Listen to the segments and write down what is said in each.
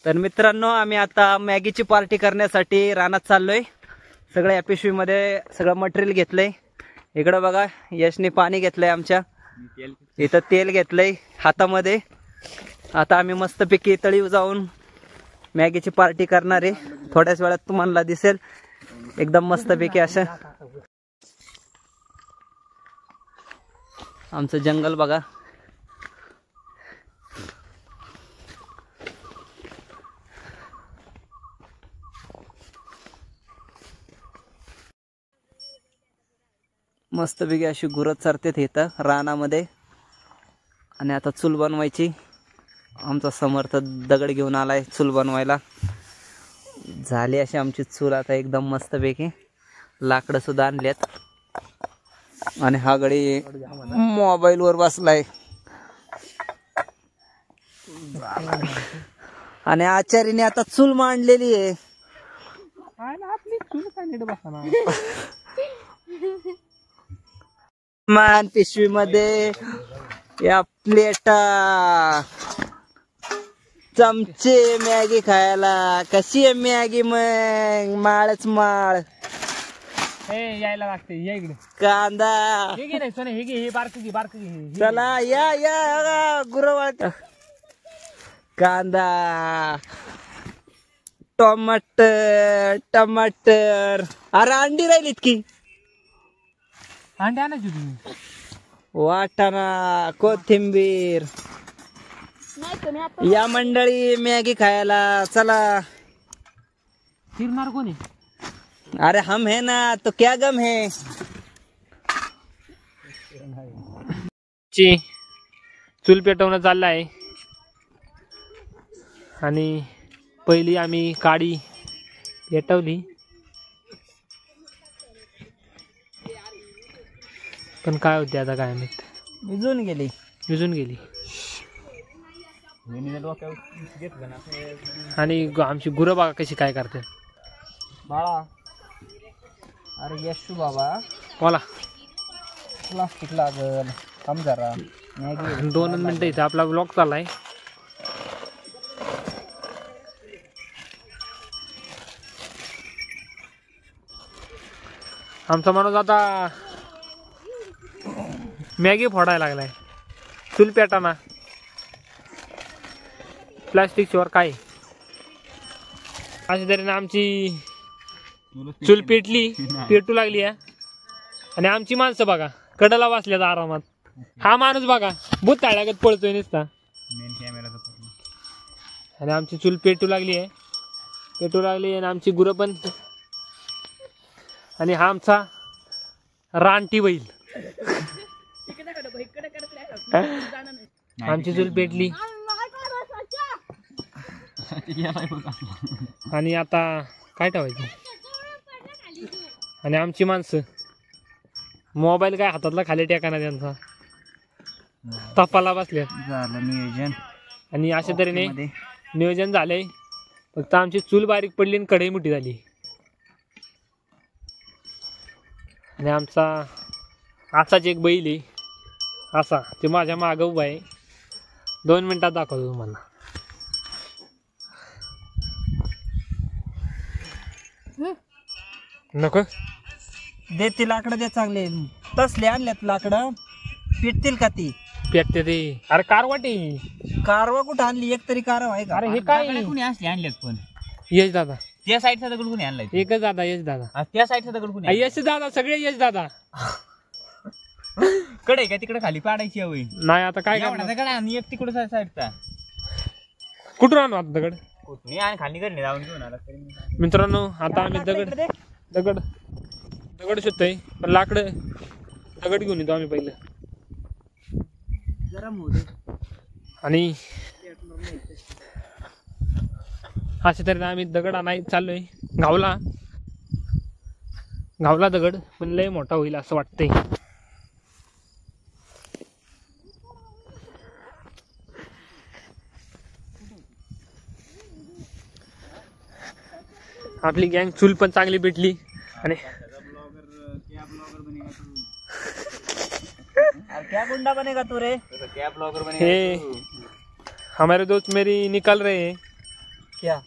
तर मित्रांनो आम्ही आता मॅगीची पार्टी करण्यासाठी रानात चाललोय। सगळं या पिशवीमध्ये सगळं मटेरियल घेतलंय। इकडे बघा यशने पाणी घेतलंय, आमच्या इथं तेल घेतलंय हातामध्ये। आता आम्ही मस्तपैकी तळीव जाऊन मॅगीची पार्टी करणार आहे। थोड्याच वेळात तुम्हाला दिसेल एकदम मस्तपैकी असं आमचं जंगल बघा। मस्तपैकी अशी गुरं चरतेत इथं रानामध्ये। आणि आता चूल बनवायची। आमचा समर्थ दगड घेऊन आलाय चूल बनवायला। झाली अशी आमची चूल आता एकदम मस्तपैकी। लाकडं सुद्धा आणल्यात आणि हा गडी मोबाईल वर बसलाय। आणि आचार्याने आता चूल मांडलेली आहे। आपली चूल काय नीट बसना मान पिशवी मध्ये या प्लेटा चमचे मॅगी खायला। कशी आहे मॅगी मग? माळच माळ यायला लागते या इकडे। कांदा हे नाही सोने, हे बारकी चला या गुरवाट। कांदा टमाटर अरे अंडी राहिलीत की? अंडे आणायची तुम्ही? वाटाणा कोथिंबीर या मंडळी मॅगी खायला चला। फिरणार कोणी? अरे हम है ना तो क्या गम है। चूल पेटवणं चाललाय आणि पहिली आम्ही काडी पेटवली, पण काय होते आता काय माहित, विजून गेली। आणि आमची गुरं बघा कशी काय करते बाळा। अरे यशू बाबा बोला, प्लास्टिक लागल थांब जरा। 2 मिनिटं इथं आपला ब्लॉग चाललाय। आमचा माणूस आता मॅगी फोडायला लागलाय चूल पेटाना। प्लास्टिक शिवाय काय अशा तऱ्हेने आमची चूल पेटू लागली आहे। आणि आमची माणसं बघा कडेला बसल्यात आरामात। हा माणूस बघा भूत ताळ्यागत पळतोय नुसता। आणि आमची चूल पेटू लागली आणि आमची गुरं पण। आणि हा आमचा रानटी बैल। आमची चूल पेटली आणि आता काय ठेवायचं। आणि आमची माणसं मोबाईल काय हातातला खाली टेकाना त्यांचा तपाला बसल्या। झालं नियोजन आणि अशा तऱ्हेने नियोजन झालंय। फक्त आमची चूल बारीक पडली आणि कढई मोठी झाली। आणि आमचा असाच एक बैल आहे असा, ते माझ्या मागं उभा आहे। 2 मिनिटात दाखवतो तुम्हाला। नको दे ती लाकडं दे चांगले। तसले आणल्यात लाकडं पेटतील का ती? पेटते ते। अरे कारवाटी कारवा कुठं आणली? एक तरी कारवा आहे का? अरे हे काय कुणी असले आणलेत पण? यश दादा त्या साईडचा दगड कुणी आणलाय? एकच दादा यश दादा। त्या साईडचा दगड कुणी? यश दादा सगळे यश दादा। कडे का तिकडे खाली पाडायची हवी नाही आता काय करणार? दगड आणि एक तिकडे साईडचा कुठून आणू आता दगड? कुठून आणि खाली घरी जाऊन घेऊन आला मित्रांनो आता आम्ही दगड शोधतोय, पण लाकडं दगड घेऊन येतो आम्ही पहिलं। आणि अशा तऱ्हेने आम्ही दगड आणाय चाललोय। गावला दगड पण लय मोठा होईल असं वाटतंय। आपली गँग चूल पण चांगली भेटली। आणि क्या गुंडा बनेगा तू रे? क्या ब्लॉगर हे हमारे दोस्त मेरी निकल रहे हैं। क्या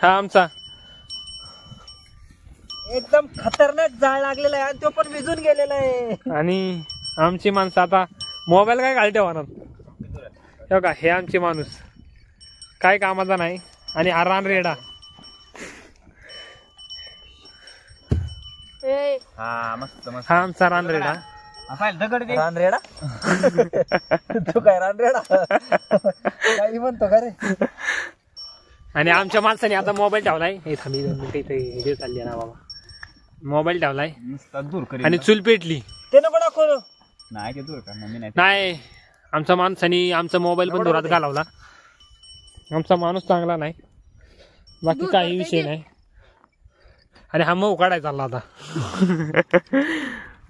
हा आमचा एकदम खतरनाक जाळ लागलेला आहे आणि तो पण विजून गेलेला आहे. आणि आमची माणसं आता मोबाईल काय घालते होणार हो का. हे आमचे माणूस काय कामाचा नाही. आणि हा रानरेडा हा मस्त मस्त. हा आमचा रानरेडा. दगड दे. रानरेडा तू काय रानरेडा काही म्हणतो का रे. आणि आमच्या माणसाने आता मोबाईल ठेवलाय. हे थांबी काही चालली ना बाबा. मोबाईल ठेवलाय नुसता दूर करी. आणि चूल पेटली. ते नको दाखव. नाही ते दूर करणार मी नाही. नाही आमच्या माणसाने आमचा मोबाईल पण दुरात घालवला. आमचा माणूस चांगला नाही. बाकी काही विषय नाही. आणि हा मऊ काढायचा चालला आता.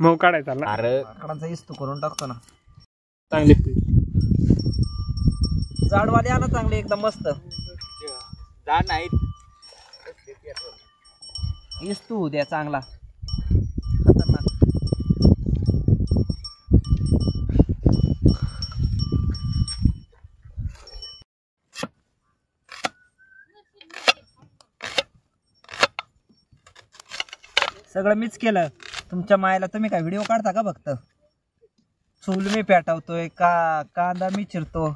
मऊ काढायचा चालला. अरे लाकडांचा इस्तू करून टाकतो ना. चांगली जाडवाले आणा चांगले एकदम मस्त. जाड नाही. इस्तू द्या चांगला खतरनाक. सगळं मीच केलं. तुमच्या मायला तुम्ही काय व्हिडिओ काढता का फक्त. चूल मी पेटवतोय का कांदा मी चिरतो.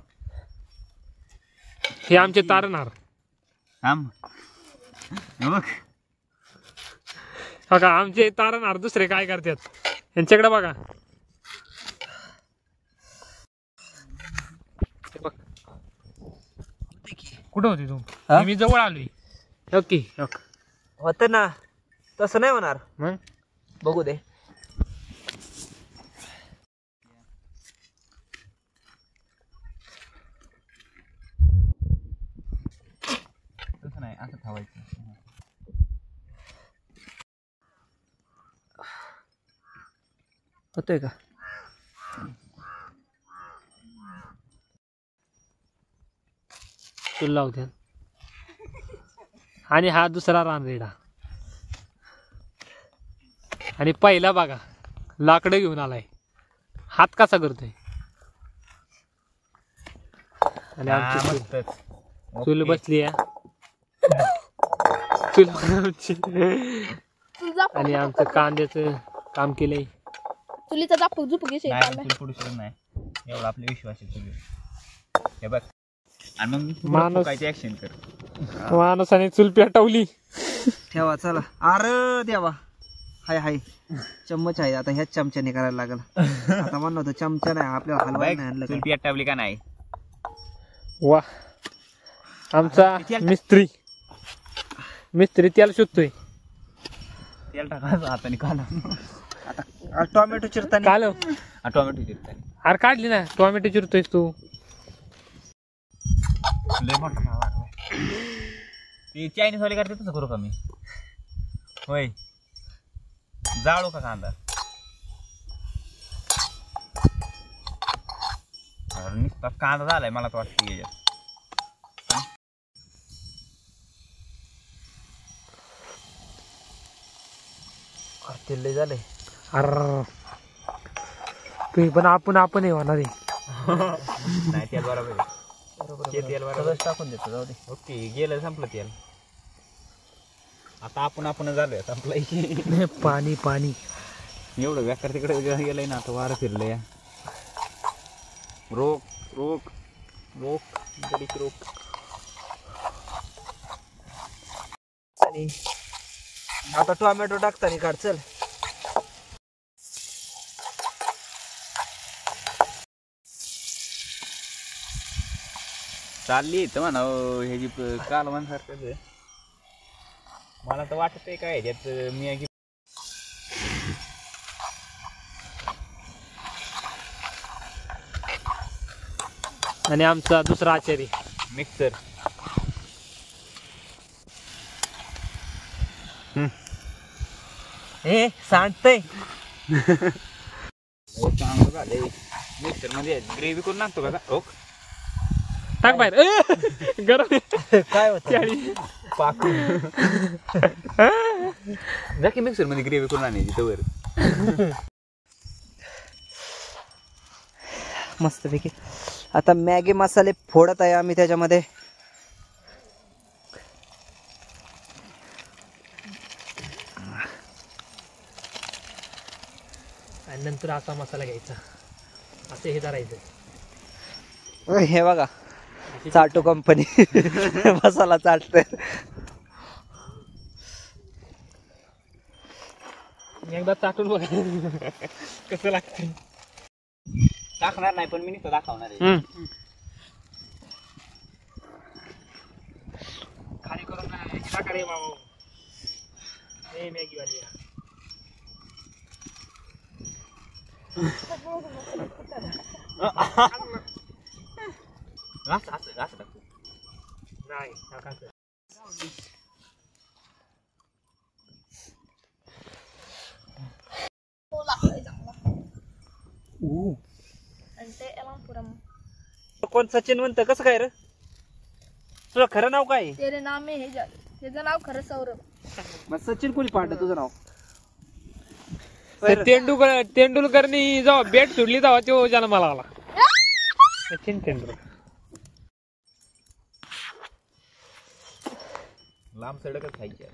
हे आमचे तारणार. थांब बघ. बघा आमचे तारणार दुसरे काय करतात यांच्याकडे बघा. कुठं होती तू. हा? मी जवळ आलोय. ओके होत ना तसं नाही होणार. मग बघू दे. तसं नाही असं ठेवायचं. होतोय का. चूल लावत्या. आणि हा दुसरा रानरेडा. आणि पहिला बघा लाकडं घेऊन आलाय. हात कसा करतोय. आणि आमची चूल- मस्तच. चूल ओके. बसली आहे. चूल आमची. आणि आमचं कांद्याचं काम केलंय. चुलीचा जापूक झुपूक नाही चूल पडू शकत नाही. एवढा आपला विश्वास आहे चुलीवर. हे बघ. आणि मग माणूस- फुकायची ऍक्शन कर. माणसाने चूल पेटवली. ठेवा चला. अरे देवा. हाय हाय चम्मच आहे. आता ह्याच चमच्याने करायला लागल. आता म्हणलं होतं चमचा नाही आपल्याला हलवायला नाही आणलं चूल काय. पेटवली का नाही. वा आमचा मिस्त्री त्याला शोधतोय. तेल टाकायचं हाताने काला. आता टोमॅटो चिरताना काल टोमॅटो चिरताना. अरे काढली ना टोमॅटो चिरतोयस तू. लय मोठा खावा लागलाय. ते चायनीज वाले करते तसं करू का मी. होय जाळू का कांदा. अरे नुसता कांदा झालाय मला तर वाटतं याच्यात. तेल लय झालंय. अरे तुम्ही पण आपण हे होणार आहे. नाही तेल बरोबर आहे. ते तेल बरोबर सगळंच टाकून देतो जाऊ दे. ओके गेलं संपलं तेल. आता आपण झालोय संपलं. पाणी पाणी एवढं व्याकार तिकडे गेलंय ना आता वारं फिरलंय. रोक रोक रोक गडीक रोक. आणि आता टोमॅटो टाकताना काढ चल. चालली तर म्हणा ह्याची कालवांसारखंच. मला तर वाटत आहे काय त्यात मी आणि आमचा दुसरा आचारी मिक्सर. हे सांडतय. चांगलं झालंय. मिक्सर मध्ये ग्रेव्ही करून टाकतो का. रोक टाक बाहेर. गरम आहे. काय होत चाळी. पाकून जा की मिक्सर मध्ये ग्रेव्ही करून आणायची तवर. मस्तपैकी. आता मॅगी मसाले फोडत आहे आम्ही त्याच्यामध्ये. आणि नंतर असा मसाला घ्यायचा, असं हे धरायचं. हे बघा चाटू कंपनी मसाला चाटते. एकदा चाटून बघा कसं लागतं. टाकणार नाही पण मी नुसतं दाखवणार आहे. खाली करून नाही टाका रे बाबा. हे मॅगी वाली असं असं असं टाकतो. नाही टाकायचं. तो लागतोय चांगला. आणि ते एलामपुरम. कोण सचिन म्हणतं कसं काय रे? तुझं खरं नाव काय? तेरे नाम में हे जाले. त्याचं नाव खरं सौरभ. मग सचिन कोणी पाडलं तुझं नाव? तेंडुलकरनी जेव्हा बॅट सोडली तेव्हा तो जन्माला आला. सचिन तेंडुलकर. लांब सडकच खायची.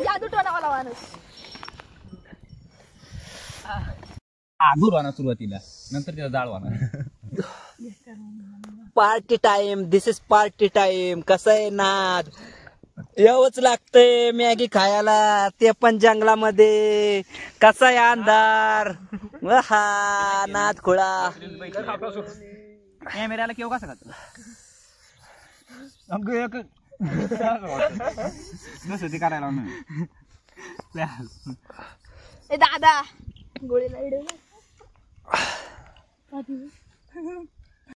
जादू टोनावाला माणूस. आगूर वाना सुरुवातीला, नंतर त्याला जाळ वाना. Party time, this is party time. कसं आहे नाद, यावंच लागतंय मॅगी खायला, ते पण जंगलामध्ये. कसा आहे अंधार, हा नाद खुळा. कॅमेऱ्याला केव्हा कसं खातो कसं ते करायला ए दादा गोळीला इडे.